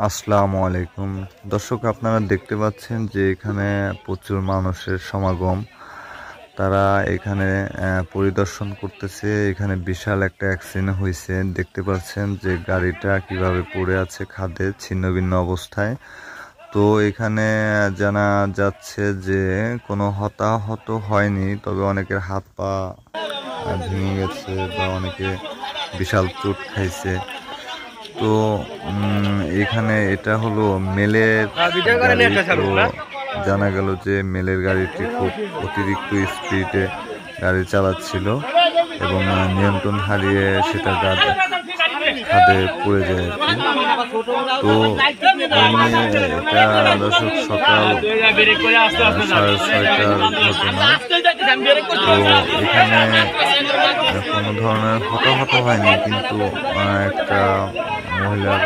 আসসালামু আলাইকুম দর্শক, আপনারা দেখতে পাচ্ছেন যে এখানে প্রচুর মানুষের সমাগম। তারা এখানে পরিদর্শন করতেছে। এখানে বিশাল একটা অ্যাক্সিডেন্ট হয়েছে, দেখতে পাচ্ছেন যে গাড়িটা কিভাবে পড়ে আছে খাদে ছিন্নভিন্ন অবস্থায়। তো এখানে জানা যাচ্ছে যে কোনো হতাহত হয়নি, তবে অনেকের হাত পা ভেঙে গেছে বা অনেকে বিশাল চোট খাইছে। তো এখানে এটা হলো মেলের গাড়ি। তো জানা গেল যে মেলের গাড়িটি খুব অতিরিক্ত স্পিডে গাড়ি চালাচ্ছিল এবং নিয়ন্ত্রণ হারিয়ে সেটা খাদে পড়ে যায় আর কি। তো এটা দর্শক সকাল 6:30টার ঘটনা। তো এখানে কোনো ধরনের হতাহত হয়নি, কিন্তু একটা মহিলার